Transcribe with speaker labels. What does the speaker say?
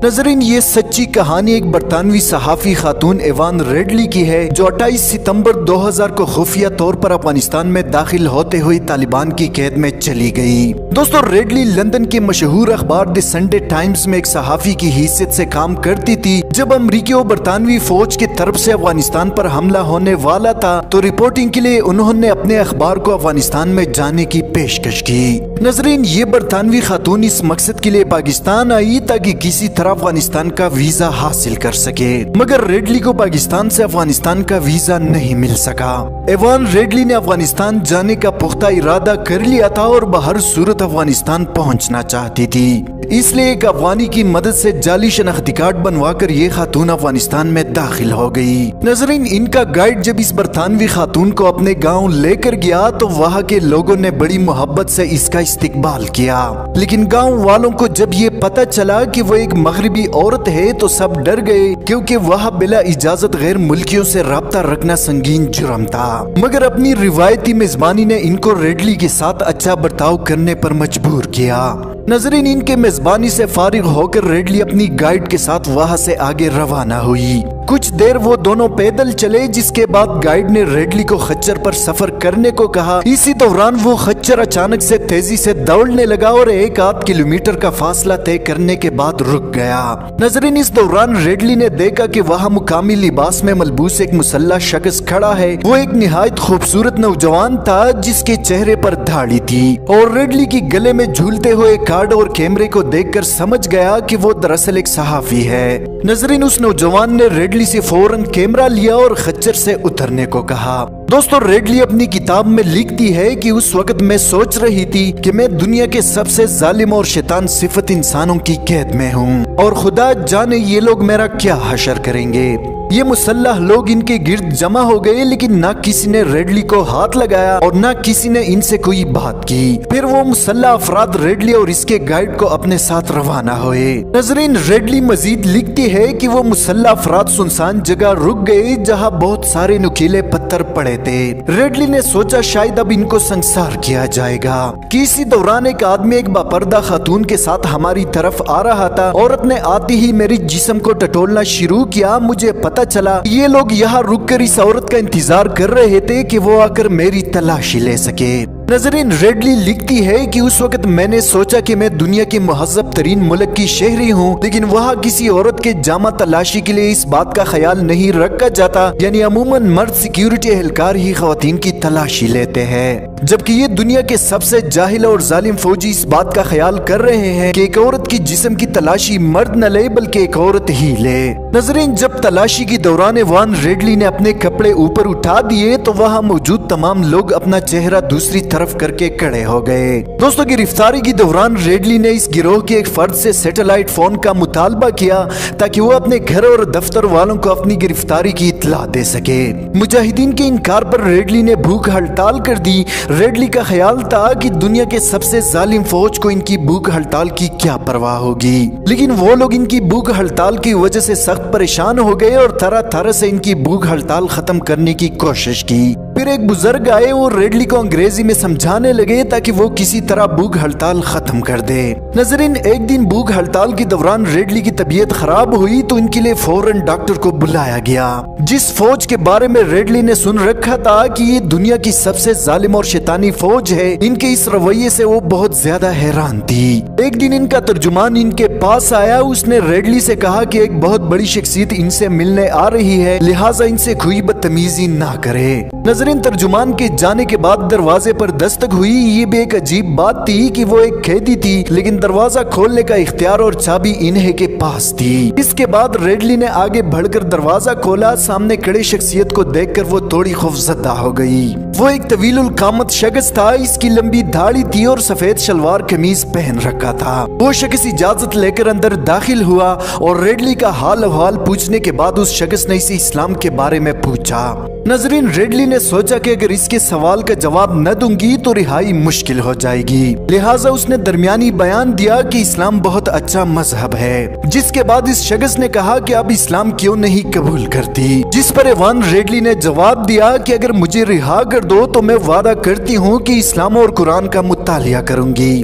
Speaker 1: ناظرین، یہ سچی کہانی ایک برطانوی صحافی خاتون ایوان ریڈلی کی ہے جو 28 ستمبر 2000 کو خفیہ طور پر افغانستان میں داخل ہوتے ہوئے طالبان کی قید میں چلی گئی۔ دوستو، ریڈلی لندن کے مشہور اخبار دی سنڈے ٹائمز میں ایک صحافی کی حیثیت سے کام کرتی تھی۔ جب امریکی و برطانوی فوج کی طرف سے افغانستان پر حملہ ہونے والا تھا تو رپورٹنگ کے لیے انہوں نے اپنے اخبار کو افغانستان میں جانے کی پیشکش کی۔ ناظرین، یہ برطانوی خاتون اس مقصد کے لیے پاکستان آئی تاکہ کسی طرح افغانستان کا ویزا حاصل کر سکے، مگر ریڈلی کو پاکستان سے افغانستان کا ویزا نہیں مل سکا۔ ایوان ریڈلی نے افغانستان جانے کا پختہ ارادہ کر لیا تھا اور بہر صورت افغانستان پہنچنا چاہتی تھی، اس لیے ایک افغانی کی مدد سے جعلی شناختی کارڈ بنوا کر یہ خاتون افغانستان میں داخل ہو گئی۔ ناظرین، ان کا گائیڈ جب اس برطانوی خاتون کو اپنے گاؤں لے کر گیا تو وہاں کے لوگوں نے بڑی محبت سے اس کا استقبال کیا، لیکن گاؤں والوں کو جب یہ پتہ چلا کہ وہ ایک مغربی عورت ہے تو سب ڈر گئے، کیونکہ وہاں بلا اجازت غیر ملکیوں سے رابطہ رکھنا سنگین جرم تھا۔ مگر اپنی روایتی میزبانی نے ان کو ریڈلی کے ساتھ اچھا برتاؤ کرنے پر مجبور کیا۔ ناظرین، ان کے میزبانی سے فارغ ہو کر ریڈلی اپنی گائیڈ کے ساتھ وہاں سے آگے روانہ ہوئی۔ کچھ دیر وہ دونوں پیدل چلے، جس کے بعد گائیڈ نے ریڈلی کو خچر پر سفر کرنے کو کہا۔ اسی دوران وہ خچر اچانک سے تیزی سے دوڑنے لگا اور 1.5 کلومیٹر کا فاصلہ طے کرنے کے بعد رک گیا۔ ناظرین، اس دوران ریڈلی نے دیکھا کہ وہاں مقامی لباس میں ملبوس ایک مسلح شخص کھڑا ہے۔ وہ ایک نہایت خوبصورت نوجوان تھا جس کے چہرے پر داڑھی تھی، اور ریڈلی کی گلے میں جھولتے ہوئے کارڈ اور کیمرے کو دیکھ کر سمجھ گیا کہ وہ دراصل ایک صحافی ہے۔ ناظرین، اس نوجوان نے ریڈلی سے فوراً کیمرہ لیا اور خچر سے اترنے کو کہا۔ دوستو، ریڈلی اپنی کتاب میں لکھتی ہے کہ اس وقت میں سوچ رہی تھی کہ میں دنیا کے سب سے ظالم اور شیطان صفت انسانوں کی قید میں ہوں، اور خدا جانے یہ لوگ میرا کیا حشر کریں گے۔ یہ مسلح لوگ ان کے گرد جمع ہو گئے، لیکن نہ کسی نے ریڈلی کو ہاتھ لگایا اور نہ کسی نے ان سے کوئی بات کی۔ پھر وہ مسلح افراد ریڈلی اور اس کے گائیڈ کو اپنے ساتھ روانہ ہوئے۔ ناظرین، ریڈلی مزید لکھتی ہے کہ وہ مسلح افراد سنسان جگہ رک گئے جہاں بہت سارے نکیلے پتھر پڑے تھے۔ ریڈلی نے سوچا شاید اب ان کو سنسار کیا جائے گا کہ اسی دوران ایک آدمی ایک باپردہ خاتون کے ساتھ ہماری طرف آ رہا تھا۔ عورت نے آتی ہی میری جسم کو ٹٹولنا شروع کیا۔ مجھے پتہ چلا یہ لوگ یہاں رک کر اس عورت کا انتظار کر رہے تھے کہ وہ آ کر میری تلاشی لے سکے۔ ناظرین، ریڈلی لکھتی ہے کہ اس وقت میں نے سوچا کہ میں دنیا کے مہذب ترین ملک کی شہری ہوں، لیکن وہاں کسی عورت کے جامع تلاشی کے لیے اس بات کا خیال نہیں رکھا جاتا، یعنی عموماً مرد سیکیورٹی اہلکار ہی خواتین کی تلاشی لیتے ہیں، جبکہ یہ دنیا کے سب سے جاہل اور ظالم فوجی اس بات کا خیال کر رہے ہیں کہ ایک عورت کی جسم کی تلاشی مرد نہ لے بلکہ ایک عورت ہی لے۔ ناظرین، جب تلاشی کی دوران ایوان ریڈلی نے اپنے کپڑے اوپر اٹھا دیے تو وہاں موجود تمام لوگ اپنا چہرہ دوسری طرف کر کے کھڑے ہو گئے۔ دوستو، گرفتاری کی دوران ریڈلی نے اس گروہ کے ایک فرد سے سیٹلائٹ فون کا مطالبہ کیا تاکہ وہ اپنے گھر اور دفتر والوں کو اپنی گرفتاری کی اطلاع دے سکے۔ مجاہدین کے انکار پر ریڈلی نے بھوک ہڑتال کر دی۔ ریڈلی کا خیال تھا کہ دنیا کے سب سے ظالم فوج کو ان کی بھوک ہڑتال کی کیا پرواہ ہوگی، لیکن وہ لوگ ان کی بھوک ہڑتال کی وجہ سے سخت پریشان ہو گئے اور طرح طرح سے ان کی بھوک ہڑتال ختم کرنے کی کوشش کی۔ پھر ایک بزرگ آئے اور ریڈلی کو انگریزی میں سمجھانے لگے تاکہ وہ کسی طرح بھوک ہڑتال ختم کر دے۔ ناظرین، ایک دن بھوک ہڑتال کے دوران ریڈلی کی طبیعت خراب ہوئی تو ان کے لیے فوراً ڈاکٹر کو بلایا گیا۔ جس فوج کے بارے میں ریڈلی نے سن رکھا تھا کہ یہ دنیا کی سب سے ظالم اور شیطانی فوج ہے، ان کے اس رویے سے وہ بہت زیادہ حیران تھی۔ ایک دن ان کا ترجمان ان کے پاس آیا۔ اس نے ریڈلی سے کہا کہ ایک بہت بڑی شخصیت ان سے ملنے آ رہی ہے، لہٰذا ان سے کوئی بدتمیزی نہ کرے۔ ناظرین، ترجمان کے جانے کے بعد دروازے پر دستک ہوئی۔ یہ بھی ایک عجیب بات تھی کہ وہ ایک قیدی تھی، لیکن دروازہ کھولنے کا اختیار اور چابی انہیں کے پاس تھی۔ اس کے بعد ریڈلی نے آگے بڑھ کر دروازہ کھولا۔ سامنے کھڑے شخصیت کو دیکھ کر وہ تھوڑی خوفزدہ ہو گئی۔ وہ ایک طویل القامت شخص تھا، اس کی لمبی داڑھی تھی اور سفید شلوار قمیض پہن رکھا تھا۔ وہ شخص اجازت لے کر اندر داخل ہوا اور ریڈلی کا حال احوال پوچھنے کے بعد اس شخص نے اسے اسلام کے بارے میں پوچھا۔ ناظرین، ریڈلی نے سوچا کہ اگر اس کے سوال کا جواب نہ دوں گی تو رہائی مشکل ہو جائے گی، لہٰذا اس نے درمیانی بیان دیا کہ اسلام بہت اچھا مذہب ہے، جس کے بعد اس شخص نے کہا کہ اب اسلام کیوں نہیں قبول کرتی، جس پر ایوان ریڈلی نے جواب دیا کہ اگر مجھے رہا کر دو تو میں وعدہ کرتی ہوں کہ اسلام اور قرآن کا مطالعہ کروں گی۔